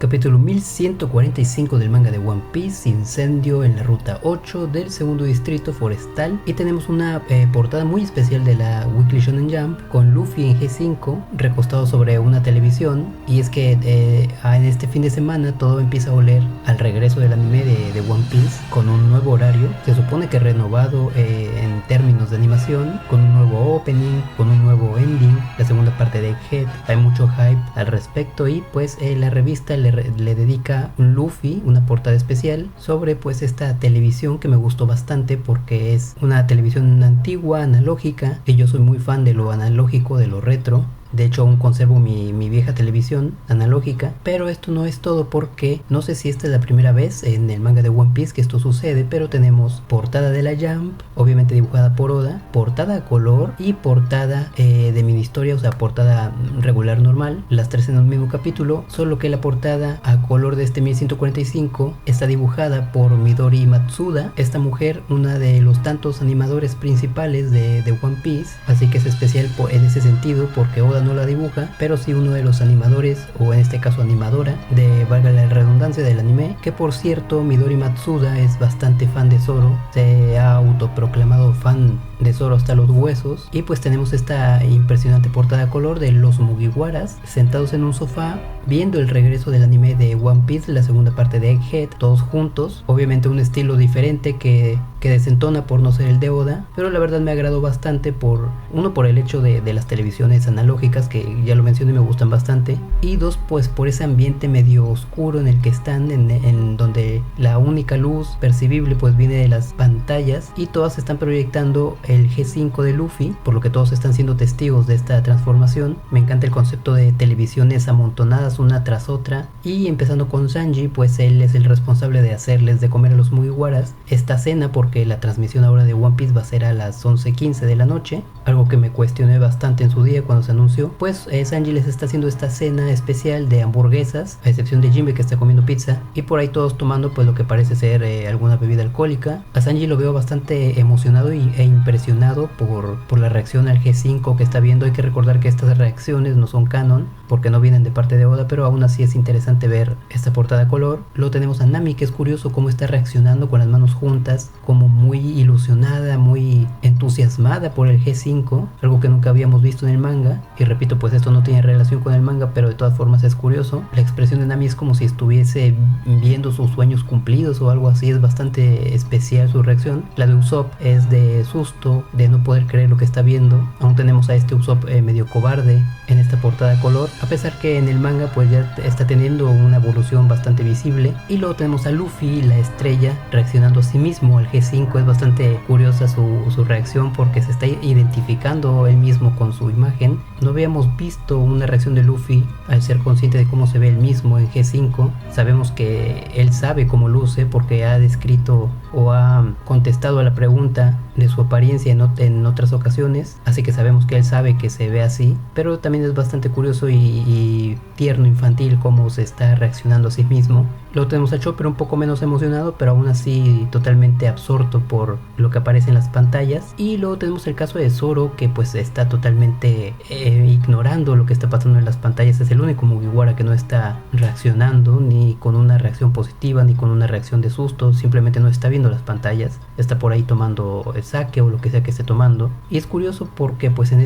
Capítulo 1145 del manga de One Piece, incendio en la ruta 8 del segundo distrito forestal, y tenemos una portada muy especial de la Weekly Shonen Jump con Luffy en G5 recostado sobre una televisión. Y es que en este fin de semana todo empieza a oler al regreso del anime de One Piece con un nuevo horario, se supone que renovado en términos de animación, con un nuevo opening, con un nuevo ending, la segunda parte de Egghead. Hay mucho hype al respecto y pues la revista le dedica un Luffy, una portada especial sobre pues esta televisión que me gustó bastante porque es una televisión antigua, analógica, y yo soy muy fan de lo analógico, de lo retro. De hecho aún conservo mi vieja televisión analógica, pero esto no es todo porque no sé si esta es la primera vez en el manga de One Piece que esto sucede, pero tenemos portada de la Jump, obviamente dibujada por Oda, portada a color y portada de mini historia, o sea portada regular normal, las tres en un mismo capítulo, solo que la portada a color de este 1145 está dibujada por Midori Matsuda, esta mujer, una de los tantos animadores principales de One Piece, así que es especial en ese sentido porque Oda no la dibuja, pero sí uno de los animadores, o en este caso animadora, de, valga la redundancia, del anime, que por cierto Midori Matsuda es bastante fan de Zoro, se ha autoproclamado fan de Zoro hasta los huesos, y pues tenemos esta impresionante portada a color de los Mugiwaras sentados en un sofá viendo el regreso del anime de One Piece, la segunda parte de Egghead, todos juntos, obviamente un estilo diferente que desentona por no ser el de Oda, pero la verdad me agradó bastante por el hecho de las televisiones analógicas, que ya lo mencioné, me gustan bastante, y dos, pues por ese ambiente medio oscuro en el que están, en donde la única luz percibible pues viene de las pantallas y todas están proyectando el G5 de Luffy, por lo que todos están siendo testigos de esta transformación. Me encanta el concepto de televisiones amontonadas una tras otra, y empezando con Sanji, pues él es el responsable de hacerles de comer a los Mugiwaras esta cena, porque la transmisión ahora de One Piece va a ser a las 11:15 de la noche, algo que me cuestioné bastante en su día cuando se anunció. Pues Sanji les está haciendo esta cena especial de hamburguesas, a excepción de Jinbe que está comiendo pizza, y por ahí todos tomando pues lo que parece ser alguna bebida alcohólica. A Sanji lo veo bastante emocionado e impresionado por la reacción al G5 que está viendo. Hay que recordar que estas reacciones no son canon porque no vienen de parte de Oda, pero aún así es interesante ver esta portada a color. Luego tenemos a Nami, que es curioso cómo está reaccionando con las manos juntas, como muy ilusionada, muy entusiasmada por el G5, algo que nunca habíamos visto en el manga. Y repito, pues esto no tiene relación con el manga, pero de todas formas es curioso. La expresión de Nami es como si estuviese viendo sus sueños cumplidos o algo así, es bastante especial su reacción. La de Usopp es de susto, de no poder creer lo que está viendo. Aún tenemos a este Usopp medio cobarde en esta portada a color, a pesar que en el manga pues ya está teniendo una evolución bastante visible. Y luego tenemos a Luffy, la estrella, reaccionando a sí mismo al G5. Es bastante curiosa su reacción porque se está identificando él mismo con su imagen. No habíamos visto una reacción de Luffy al ser consciente de cómo se ve él mismo en G5. Sabemos que él sabe cómo luce porque ha descrito o ha contestado a la pregunta de su apariencia en otras ocasiones, así que sabemos que él sabe que se ve así, pero también es bastante curioso y tierno, infantil cómo se está reaccionando a sí mismo. Luego tenemos a Chopper un poco menos emocionado, pero aún así totalmente absorto por lo que aparece en las pantallas. Y luego tenemos el caso de Zoro, que pues está totalmente ignorando lo que está pasando en las pantallas. Es el único Mugiwara que no está reaccionando ni con una reacción positiva ni con una reacción de susto, simplemente no está viendo las pantallas, está por ahí tomando el sake o lo que sea que esté tomando. Y es curioso porque pues en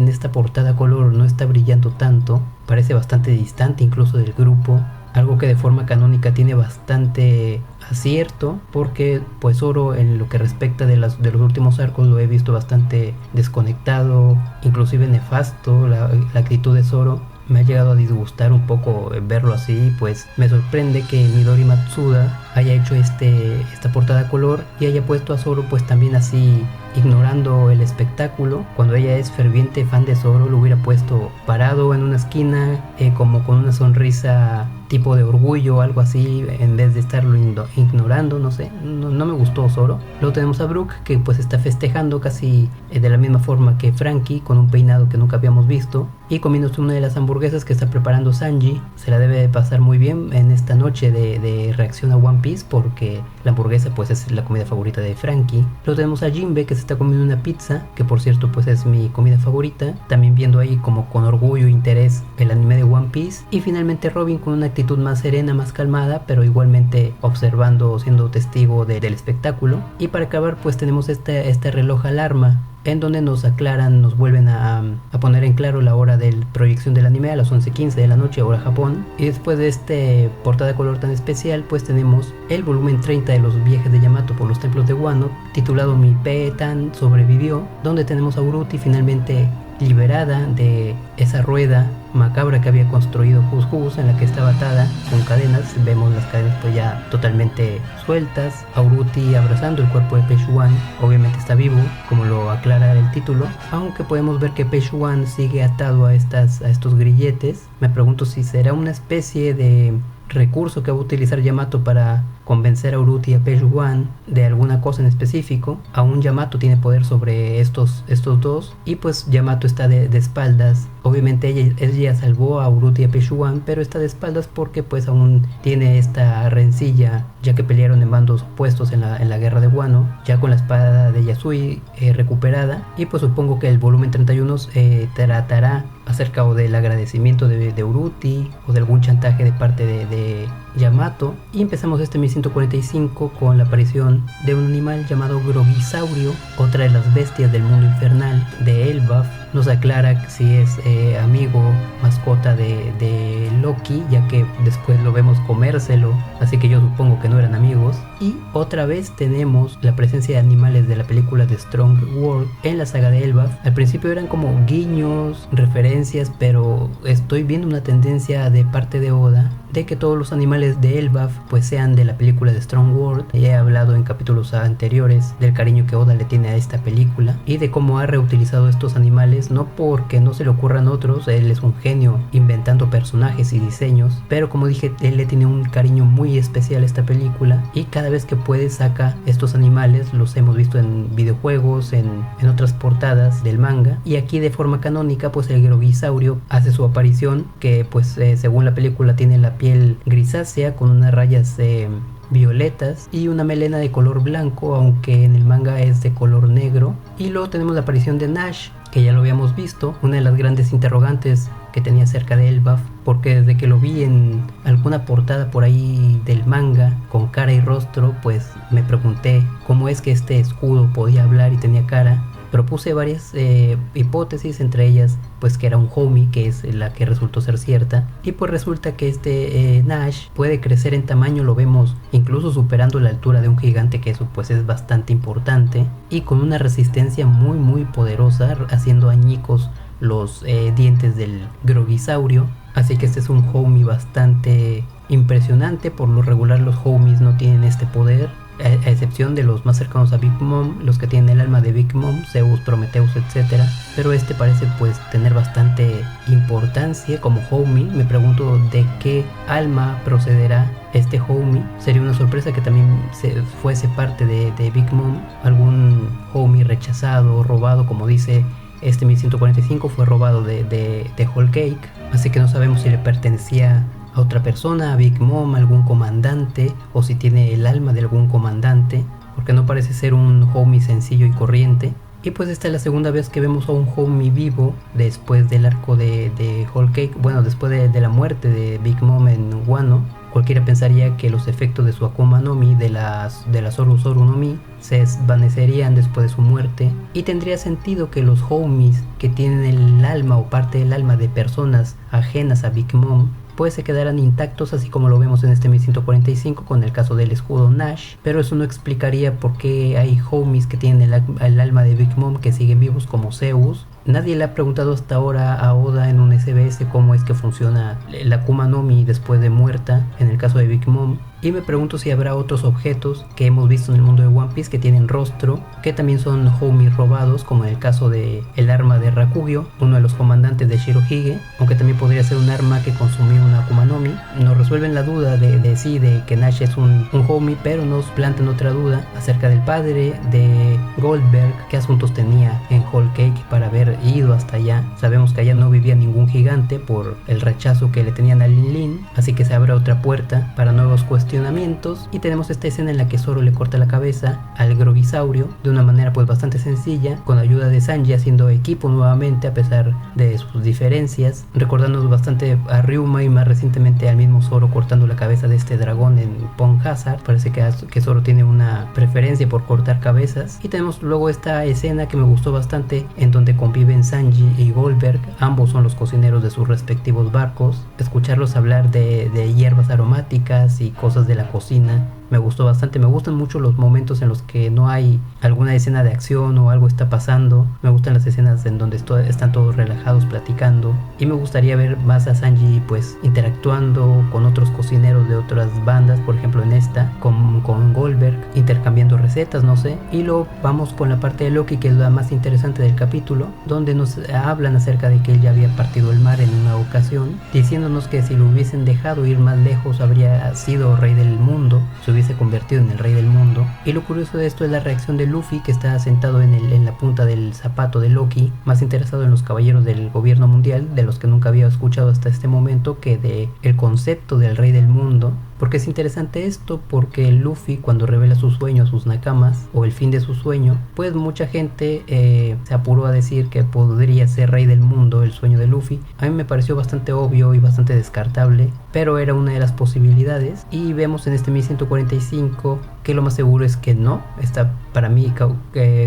esta portada color no está brillando tanto, parece bastante distante incluso del grupo, algo que de forma canónica tiene bastante acierto, porque pues Zoro en lo que respecta de los últimos arcos lo he visto bastante desconectado, inclusive nefasto. La actitud de Zoro me ha llegado a disgustar un poco verlo así. Pues me sorprende que Midori Matsuda haya hecho esta portada a color y haya puesto a Zoro pues también así, ignorando el espectáculo, cuando ella es ferviente fan de Zoro. Lo hubiera puesto parado en una esquina, como con una sonrisa tipo de orgullo o algo así, en vez de estarlo ignorando. No sé, no me gustó Zoro. Luego tenemos a Brook, que pues está festejando casi de la misma forma que Frankie, con un peinado que nunca habíamos visto, y comiéndose una de las hamburguesas que está preparando Sanji. Se la debe de pasar muy bien en esta noche de reacción a One Piece, porque la hamburguesa pues es la comida favorita de Frankie. Luego tenemos a Jinbe que se está comiendo una pizza, que por cierto pues es mi comida favorita, también viendo ahí como con orgullo e interés el anime de One Piece. Y finalmente Robin con una actitud más serena, más calmada, pero igualmente observando, siendo testigo del espectáculo. Y para acabar pues tenemos este reloj alarma en donde nos aclaran, nos vuelven a poner en claro la hora de proyección del anime a las 11:15 de la noche, hora Japón. Y después de este portada de color tan especial, pues tenemos el volumen 30 de los viajes de Yamato por los templos de Wano, titulado Mi Tan sobrevivió, donde tenemos a Uruti finalmente liberada de esa rueda macabra que había construido Hus en la que estaba atada con cadenas. Vemos las cadenas pues ya totalmente sueltas, a Uruti abrazando el cuerpo de Pechwan. Obviamente está vivo, como lo aclara el título, aunque podemos ver que Pechwan sigue atado a estos grilletes. Me pregunto si será una especie de recurso que va a utilizar Yamato para convencer a Uruti y a Pechwan de alguna cosa en específico. Aún Yamato tiene poder sobre estos dos, y pues Yamato está de espaldas. Obviamente ella salvó a Uruti y a Pechwan, pero está de espaldas porque pues aún tiene esta rencilla, ya que pelearon en bandos opuestos en la guerra de Wano, ya con la espada de Yasui recuperada. Y pues supongo que el volumen 31 tratará acerca o del agradecimiento de Uruti o de algún chantaje de parte de Yamato. Y empezamos este 1145 con la aparición de un animal llamado Grogisaurio, otra de las bestias del mundo infernal de Elbaf. Nos aclara si es amigo, mascota de Loki, ya que después lo vemos comérselo, así que yo supongo que no eran amigos. Y otra vez tenemos la presencia de animales de la película de Strong World en la saga de Elbaf. Al principio eran como guiños, referencias, pero estoy viendo una tendencia de parte de Oda de que todos los animales de Elbaf pues sean de la película de Strong World. Ya he hablado en capítulos anteriores del cariño que Oda le tiene a esta película y de cómo ha reutilizado estos animales, no porque no se le ocurran otros, él es un genio inventando personajes y diseños, pero como dije, él le tiene un cariño muy especial a esta película y cada vez que puede saca estos animales. Los hemos visto en videojuegos, en otras portadas del manga, y aquí de forma canónica pues el Grogisaurio hace su aparición, que pues según la película tiene la piel grisácea con unas rayas violetas y una melena de color blanco, aunque en el manga es de color negro. Y luego tenemos la aparición de Nash, que ya lo habíamos visto, una de las grandes interrogantes que tenía acerca de Elbaf, porque desde que lo vi en alguna portada por ahí del manga con cara y rostro, pues me pregunté cómo es que este escudo podía hablar y tenía cara. Propuse varias hipótesis, entre ellas pues que era un homie, que es la que resultó ser cierta. Y pues resulta que este Nash puede crecer en tamaño, lo vemos incluso superando la altura de un gigante, que eso pues es bastante importante, y con una resistencia muy poderosa, haciendo añicos los dientes del Grogisaurio. Así que este es un homie bastante impresionante. Por lo regular los homies no tienen este poder, a excepción de los más cercanos a Big Mom, los que tienen el alma de Big Mom, Zeus, Prometheus, etc. Pero este parece pues tener bastante importancia como homie. Me pregunto de qué alma procederá este homie. Sería una sorpresa que también fuese parte de Big Mom, algún homie rechazado, robado, como dice este 1145, fue robado de Whole Cake, así que no sabemos si le pertenecía a otra persona, a Big Mom, algún comandante, o si tiene el alma de algún comandante, porque no parece ser un homie sencillo y corriente. Y pues esta es la segunda vez que vemos a un homie vivo después del arco de Whole Cake, bueno, después de la muerte de Big Mom en Wano. Cualquiera pensaría que los efectos de su Akuma no Mi, de la Zoru Zoru no Mi, se desvanecerían después de su muerte, y tendría sentido que los homies que tienen el alma o parte del alma de personas ajenas a Big Mom pues se quedaran intactos, así como lo vemos en este 1145 con el caso del escudo Nash. Pero eso no explicaría por qué hay homies que tienen el alma de Big Mom que siguen vivos, como Zeus. Nadie le ha preguntado hasta ahora a Oda en un SBS cómo es que funciona la Akuma no Mi después de muerta en el caso de Big Mom. Y me pregunto si habrá otros objetos que hemos visto en el mundo de One Piece que tienen rostro, que también son homies robados, como en el caso de el arma de Rakugyo, uno de los comandantes de Shirohige, aunque también podría ser un arma que consumió una Akuma no Mi. Nos resuelven la duda de que Nash es un homie, pero nos plantean otra duda acerca del padre de Goldberg, qué asuntos tenía en Whole Cake para haber ido hasta allá. Sabemos que allá no vivía ningún gigante por el rechazo que le tenían a Lin Lin, así que se abre otra puerta para nuevos cuestionamientos cuestionamientos, y tenemos esta escena en la que Zoro le corta la cabeza al Groguisaurio de una manera pues bastante sencilla, con ayuda de Sanji haciendo equipo nuevamente a pesar de sus diferencias, recordándonos bastante a Ryuma y más recientemente al mismo Zoro cortando la cabeza de este dragón en Pond Hazard. Parece que Zoro tiene una preferencia por cortar cabezas. Y tenemos luego esta escena que me gustó bastante, en donde conviven Sanji y Goldberg, ambos son los cocineros de sus respectivos barcos. Escucharlos hablar de hierbas aromáticas y cosas de la cocina me gustó bastante. Me gustan mucho los momentos en los que no hay alguna escena de acción o algo está pasando. Me gustan las escenas en donde están todos relajados platicando, y me gustaría ver más a Sanji pues interactuando con otros cocineros de otras bandas, por ejemplo en esta con Goldberg, intercambiando recetas, no sé. Y luego vamos con la parte de Loki, que es la más interesante del capítulo, donde nos hablan acerca de que él ya había partido el mar en una ocasión, diciéndonos que si lo hubiesen dejado ir más lejos habría sido rey del mundo, se hubiese convertido en el rey del mundo. Y lo curioso de esto es la reacción de Luffy, que está sentado en la punta del zapato de Loki, más interesado en los caballeros del gobierno mundial, de los que nunca había escuchado hasta este momento, que de el concepto del rey del mundo. ¿Por qué es interesante esto? Porque Luffy, cuando revela su sueño a sus nakamas, o el fin de su sueño, pues mucha gente se apuró a decir que podría ser rey del mundo el sueño de Luffy. A mí me pareció bastante obvio y bastante descartable, pero era una de las posibilidades. Y vemos en este 1145 que lo más seguro es que no. Está para mí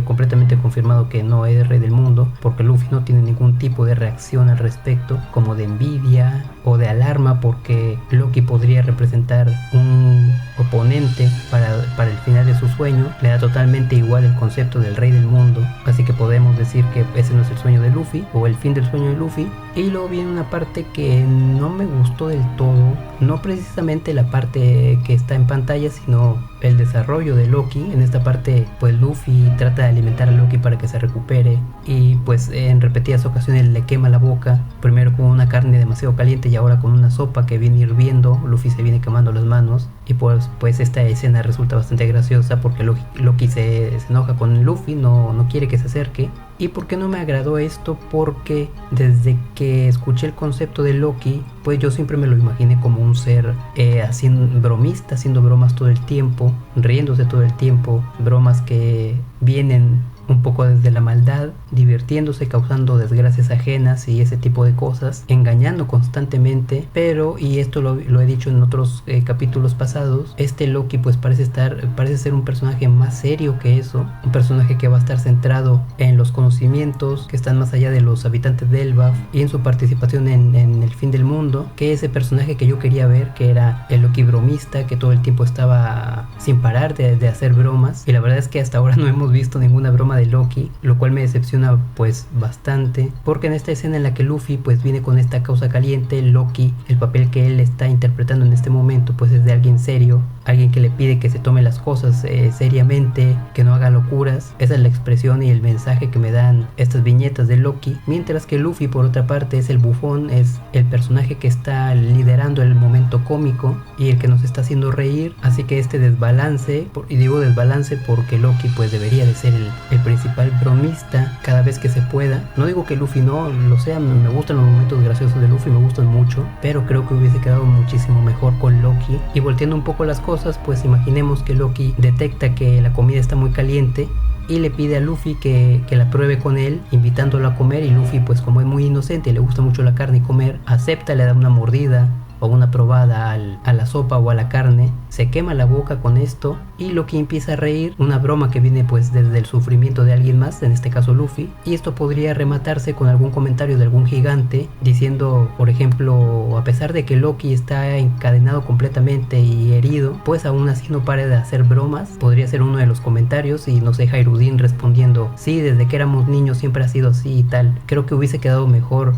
completamente confirmado que no es rey del mundo, porque Luffy no tiene ningún tipo de reacción al respecto, como de envidia o de alarma, porque Loki podría representar un oponente para el final de su sueño. Le da totalmente igual el concepto del rey del mundo, así que podemos decir que ese no es el sueño de Luffy o el fin del sueño de Luffy. Y luego viene una parte que no me gustó del todo, no precisamente la parte que está en pantalla, sino el desarrollo de Loki. En esta parte pues Luffy trata de alimentar a Loki para que se recupere, y pues en repetidas ocasiones le quema la boca, primero con una carne demasiado caliente y ahora con una sopa que viene hirviendo. Luffy se viene quemando las manos, y pues esta escena resulta bastante graciosa porque Loki se enoja con Luffy, no quiere que se acerque. ¿Y por qué no me agradó esto? Porque desde que escuché el concepto de Loki, pues yo siempre me lo imaginé como un ser bromista, haciendo bromas todo el tiempo, riéndose todo el tiempo, bromas que vienen un poco desde la maldad, divirtiéndose, causando desgracias ajenas y ese tipo de cosas, engañando constantemente. Pero, y esto lo he dicho en otros capítulos pasados, este Loki pues parece ser un personaje más serio que eso, un personaje que va a estar centrado en los conocimientos que están más allá de los habitantes de Elbaf y en su participación en el fin del mundo, que ese personaje que yo quería ver, que era el Loki bromista, que todo el tiempo estaba sin parar de hacer bromas. Y la verdad es que hasta ahora no hemos visto ninguna broma de Loki, lo cual me decepciona pues bastante, porque en esta escena en la que Luffy pues viene con esta causa caliente, Loki, el papel que él está interpretando en este momento pues es de alguien serio, alguien que le pide que se tome las cosas seriamente, que no haga locuras. Esa es la expresión y el mensaje que me dan estas viñetas de Loki, mientras que Luffy por otra parte es el bufón, es el personaje que está liderando el momento cómico y el que nos está haciendo reír. Así que este desbalance, y digo desbalance porque Loki pues debería de ser el principal bromista cada vez que se pueda. No digo que Luffy no lo sea, me gustan los momentos graciosos de Luffy, me gustan mucho, pero creo que hubiese quedado muchísimo mejor con Loki. Y volteando un poco las cosas, pues imaginemos que Loki detecta que la comida está muy caliente y le pide a Luffy que la pruebe con él, invitándolo a comer, y Luffy pues como es muy inocente y le gusta mucho la carne y comer, acepta, le da una mordida o una probada a la sopa o a la carne, se quema la boca con esto y Loki empieza a reír, una broma que viene pues desde el sufrimiento de alguien más, en este caso Luffy, y esto podría rematarse con algún comentario de algún gigante diciendo, por ejemplo, a pesar de que Loki está encadenado completamente y herido, pues aún así no para de hacer bromas. Podría ser uno de los comentarios, y no sé, Jairudin respondiendo, sí, desde que éramos niños siempre ha sido así y tal. Creo que hubiese quedado mejor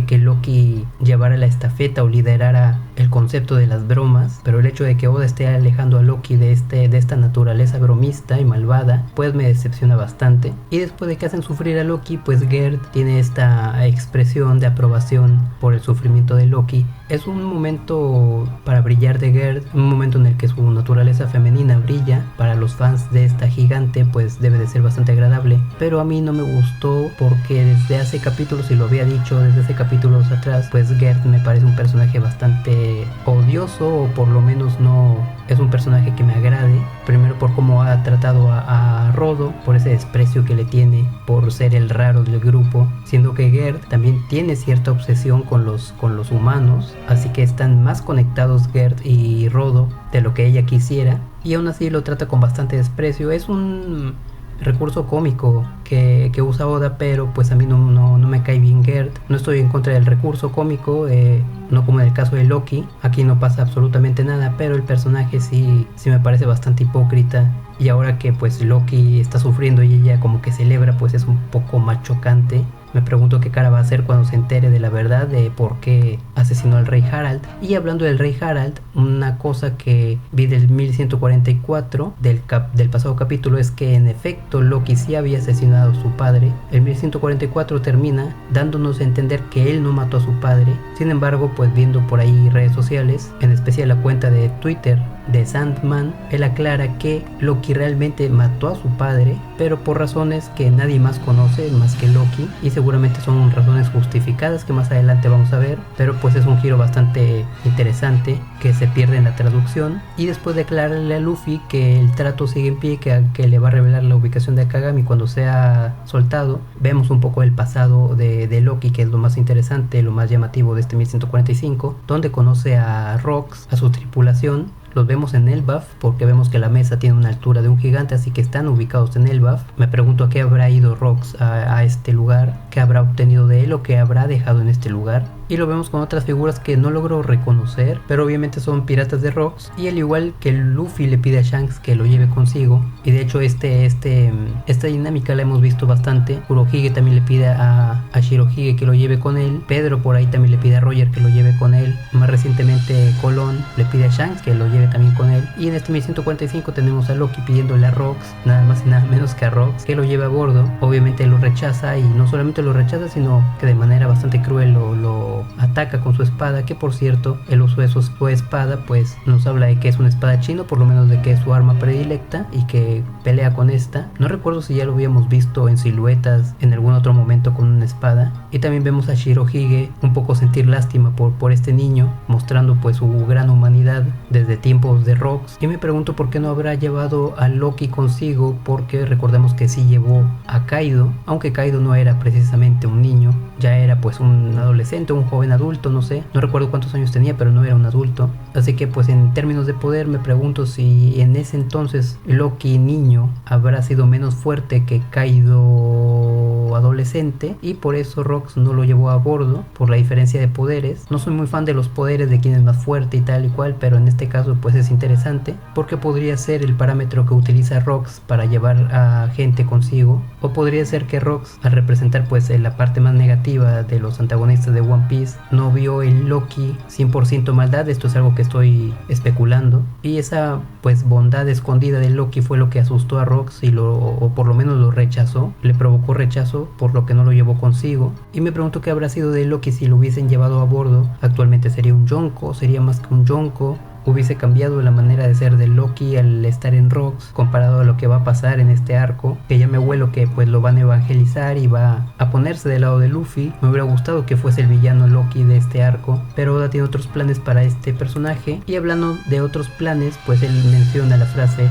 que Loki llevara la estafeta o liderara el concepto de las bromas, pero el hecho de que Oda esté alejando a Loki de esta naturaleza bromista y malvada pues me decepciona bastante. Y después de que hacen sufrir a Loki, pues Gerd tiene esta expresión de aprobación por el sufrimiento de Loki. Es un momento para brillar de Gerd, un momento en el que su naturaleza femenina brilla. Para los fans de esta gigante pues debe de ser bastante agradable, pero a mí no me gustó porque desde hace capítulos, y lo había dicho desde hace capítulos atrás, pues Gerd me parece un personaje bastante bastante odioso, o por lo menos no es un personaje que me agrade. Primero por cómo ha tratado a Rodo, por ese desprecio que le tiene por ser el raro del grupo, siendo que Gerd también tiene cierta obsesión con los humanos, así que están más conectados Gerd y Rodo de lo que ella quisiera, y aún así lo trata con bastante desprecio. Es un recurso cómico que usa Oda, pero pues a mí no me cae bien Gerd. No estoy en contra del recurso cómico, no como en el caso de Loki. Aquí no pasa absolutamente nada, pero el personaje sí me parece bastante hipócrita, y ahora que pues Loki está sufriendo y ella como que celebra, pues es un poco más chocante. Me pregunto qué cara va a hacer cuando se entere de la verdad de por qué asesinó al rey Harald. Y hablando del rey Harald, una cosa que vi del 1144 del pasado capítulo es que en efecto Loki sí había asesinado a su padre. El 1144 termina dándonos a entender que él no mató a su padre. Sin embargo, pues viendo por ahí redes sociales, en especial la cuenta de Twitter de Sandman, él aclara que Loki realmente mató a su padre, pero por razones que nadie más conoce más que Loki, y seguramente son razones justificadas que más adelante vamos a ver, pero pues es un giro bastante interesante que se pierde en la traducción. Y después de aclararle a Luffy que el trato sigue en pie, que le va a revelar la ubicación de Akagami cuando sea soltado, vemos un poco el pasado de Loki, que es lo más interesante, lo más llamativo de este 1145, donde conoce a Rox, a su tripulación. Los vemos en Elbaf, porque vemos que la mesa tiene una altura de un gigante, así que están ubicados en Elbaf. Me pregunto a qué habrá ido Rox a este lugar, qué habrá obtenido de él o qué habrá dejado en este lugar. Y lo vemos con otras figuras que no logro reconocer, pero obviamente son piratas de Rox. Y al igual que Luffy le pide a Shanks que lo lleve consigo, y de hecho esta dinámica la hemos visto bastante. Kurohige también le pide a Shirohige que lo lleve con él. Pedro por ahí también le pide a Roger que lo lleve con él. Más recientemente Colón le pide a Shanks que lo lleve también con él. Y en este 1145 tenemos a Loki pidiéndole a Rox, nada más y nada menos que a Rox, que lo lleve a bordo. Obviamente lo rechaza, y no solamente lo rechaza, sino que de manera bastante cruel lo ataca con su espada, que por cierto el uso de su espada pues nos habla de que es una espada chino, por lo menos de que es su arma predilecta y que pelea con esta. No recuerdo si ya lo habíamos visto en siluetas en algún otro momento con una espada. Y también vemos a Shirohige un poco sentir lástima por este niño, mostrando pues su gran humanidad desde tiempos de Rox. Y me pregunto por qué no habrá llevado a Loki consigo, porque recordemos que sí llevó a Kaido, aunque Kaido no era precisamente un niño, ya era pues un adolescente, un joven adulto, no sé, no recuerdo cuántos años tenía, pero no era un adulto. Así que pues en términos de poder me pregunto si en ese entonces Loki niño habrá sido menos fuerte que Kaido adolescente, y por eso Rox no lo llevó a bordo, por la diferencia de poderes. No soy muy fan de los poderes de quién es más fuerte y tal y cual, pero en este caso pues es interesante, porque podría ser el parámetro que utiliza Rox para llevar a gente consigo, o podría ser que Rox, al representar pues la parte más negativa de los antagonistas de One Piece, no vio en Loki 100% maldad. Esto es algo que estoy especulando, y esa pues bondad escondida de Loki fue lo que asustó a Rox o por lo menos lo rechazó, le provocó rechazo, por lo que no lo llevó consigo. Y me pregunto qué habrá sido de Loki si lo hubiesen llevado a bordo. Actualmente sería un Yonko, sería más que un Yonko. Hubiese cambiado la manera de ser de Loki al estar en Rox, comparado a lo que va a pasar en este arco, que ya me huelo que pues lo van a evangelizar y va a ponerse del lado de Luffy. Me hubiera gustado que fuese el villano Loki de este arco, pero Oda tiene otros planes para este personaje. Y hablando de otros planes, pues él menciona la frase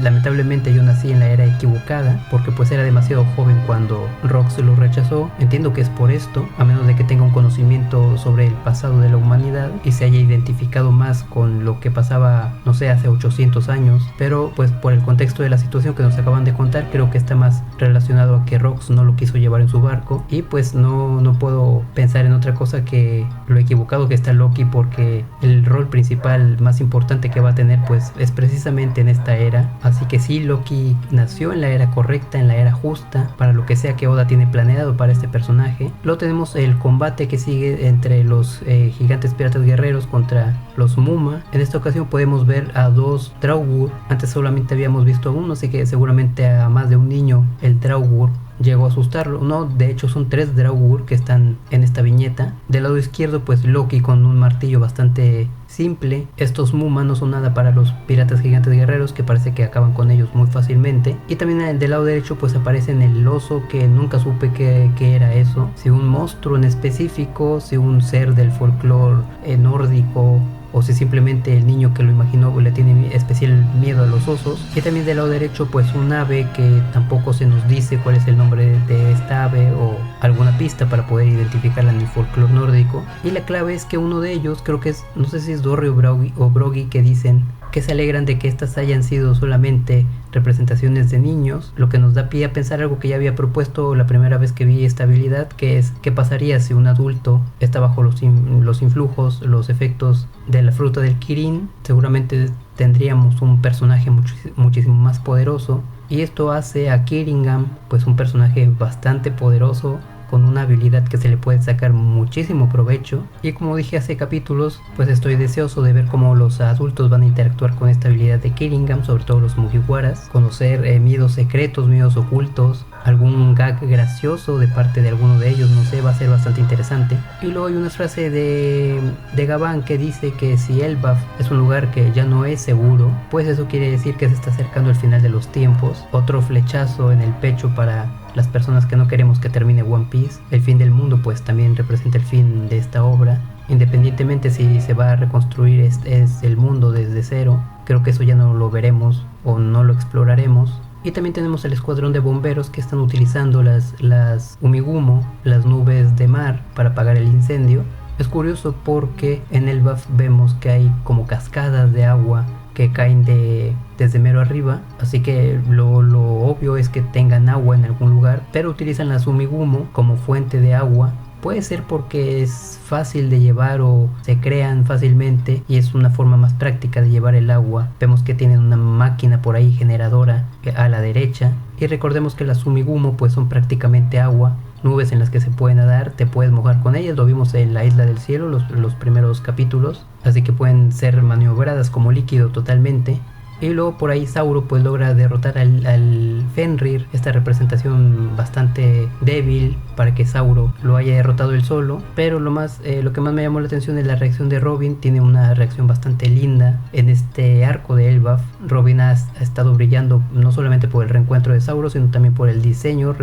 lamentablemente yo nací en la era equivocada, porque pues era demasiado joven cuando Rox lo rechazó. Entiendo que es por esto, a menos de que tenga un conocimiento sobre el pasado de la humanidad y se haya identificado más con lo que pasaba, no sé, hace 800 años, pero pues por el contexto de la situación que nos acaban de contar, creo que está más relacionado a que Rox no lo quiso llevar en su barco. Y pues no puedo pensar en otra cosa que lo equivocado que está Loki, porque el rol principal más importante que va a tener pues es precisamente en esta era. Así que sí, Loki nació en la era correcta, en la era justa, para lo que sea que Oda tiene planeado para este personaje. Luego tenemos el combate que sigue entre los gigantes piratas guerreros contra los Muma. En esta ocasión podemos ver a dos Draugr. Antes solamente habíamos visto a uno, así que seguramente a más de un niño el Draugr llegó a asustarlo. No, de hecho son 3 Draugr que están en esta viñeta. Del lado izquierdo pues Loki con un martillo bastante simple. Estos Muma no son nada para los piratas gigantes guerreros, que parece que acaban con ellos muy fácilmente. Y también del lado derecho pues aparece en el oso, que nunca supe qué era eso, si un monstruo en específico, si un ser del folclore nórdico, o si simplemente el niño que lo imaginó le tiene especial miedo a los osos. Y también del lado derecho pues un ave que tampoco se nos dice cuál es el nombre de esta ave o alguna pista para poder identificarla en el folclore nórdico. Y la clave es que uno de ellos, creo que es, no sé si es Dorry o Broggy, que dicen que se alegran de que estas hayan sido solamente representaciones de niños, lo que nos da pie a pensar algo que ya había propuesto la primera vez que vi esta habilidad, que es qué pasaría si un adulto está bajo los influjos, los efectos de la fruta del Kirin. Seguramente tendríamos un personaje muchísimo más poderoso, y esto hace a Kiringam pues un personaje bastante poderoso, con una habilidad que se le puede sacar muchísimo provecho. Y como dije hace capítulos, pues estoy deseoso de ver cómo los adultos van a interactuar con esta habilidad de Kiringam, sobre todo los Mugiwaras, conocer miedos secretos, miedos ocultos, algún gag gracioso de parte de alguno de ellos, no sé, va a ser bastante interesante. Y luego hay una frase de Gabán que dice que si Elbaf es un lugar que ya no es seguro, pues eso quiere decir que se está acercando el final de los tiempos. Otro flechazo en el pecho para las personas que no queremos que termine One Piece. El fin del mundo pues también representa el fin de esta obra, independientemente si se va a reconstruir es el mundo desde cero. Creo que eso ya no lo veremos o no lo exploraremos. Y también tenemos el escuadrón de bomberos que están utilizando las Umigumo, las nubes de mar, para apagar el incendio. Es curioso porque en el Elbaf vemos que hay como cascadas de agua que caen desde mero arriba, así que lo obvio es que tengan agua en algún lugar, pero utilizan las Umigumo como fuente de agua. Puede ser porque es fácil de llevar o se crean fácilmente y es una forma más práctica de llevar el agua. Vemos que tienen una máquina por ahí generadora a la derecha, y recordemos que las Umigumo pues son prácticamente agua, nubes en las que se puede nadar, te puedes mojar con ellas, lo vimos en la Isla del Cielo, los primeros capítulos, así que pueden ser maniobradas como líquido totalmente. Y luego por ahí Sauro pues logra derrotar al Fenrir, esta representación bastante débil para que Sauro lo haya derrotado él solo. Pero lo que más me llamó la atención es la reacción de Robin. Tiene una reacción bastante linda en este arco de Elbaf. Robin ha estado brillando no solamente por el reencuentro de Sauro, sino también por el rediseño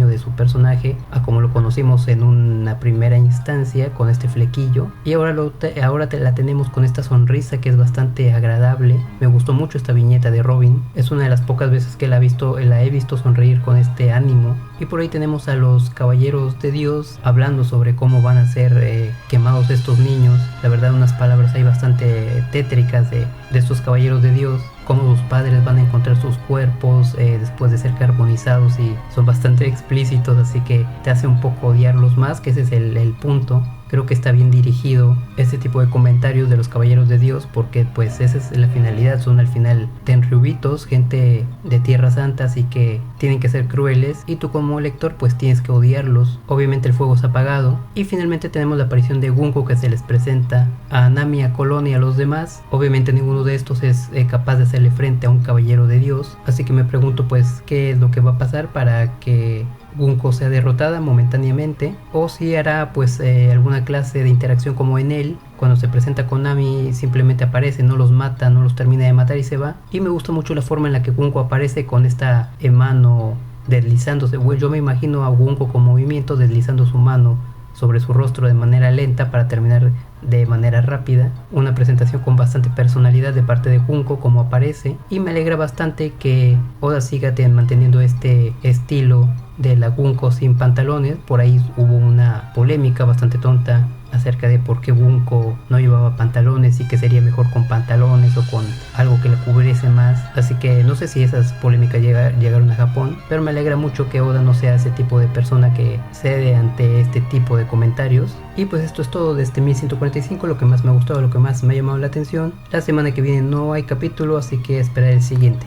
de su personaje, a como lo conocimos en una primera instancia con este flequillo. Y ahora la tenemos con esta sonrisa que es bastante agradable. Me gustó mucho esta viñeta de Robin, es una de las pocas veces que la he visto sonreír con este ánimo. Y por ahí tenemos a los caballeros de Dios hablando sobre cómo van a ser quemados estos niños. La verdad, unas palabras ahí bastante tétricas de estos caballeros de Dios, cómo sus padres van a encontrar sus cuerpos después de ser carbonizados, y son bastante explícitos, así que te hace un poco odiarlos más, que ese es el punto. Creo que está bien dirigido este tipo de comentarios de los caballeros de Dios, porque pues esa es la finalidad, son al final tenryubitos, gente de Tierra Santa, así que tienen que ser crueles, y tú como lector pues tienes que odiarlos. Obviamente el fuego se ha apagado, y finalmente tenemos la aparición de Gunko, que se les presenta a Nami, a Colón y a los demás. Obviamente ninguno de estos es capaz de hacerle frente a un caballero de Dios, así que me pregunto pues qué es lo que va a pasar para que Gunko sea derrotada momentáneamente, o si hará pues alguna clase de interacción como en él. Cuando se presenta con Nami simplemente aparece, no los mata, no los termina de matar y se va. Y me gusta mucho la forma en la que Gunko aparece con esta mano deslizándose. Yo me imagino a Gunko con movimiento deslizando su mano sobre su rostro de manera lenta para terminar de manera rápida. Una presentación con bastante personalidad de parte de Gunko como aparece, y me alegra bastante que Oda siga manteniendo este estilo de la Gunko sin pantalones. Por ahí hubo una polémica bastante tonta acerca de por qué Gunko no llevaba pantalones y que sería mejor con pantalones o con algo que le cubriese más. Así que no sé si esas polémicas llegaron a Japón, pero me alegra mucho que Oda no sea ese tipo de persona que cede ante este tipo de comentarios. Y pues esto es todo de este 1145, lo que más me ha gustado, lo que más me ha llamado la atención. La semana que viene no hay capítulo, así que esperar el siguiente.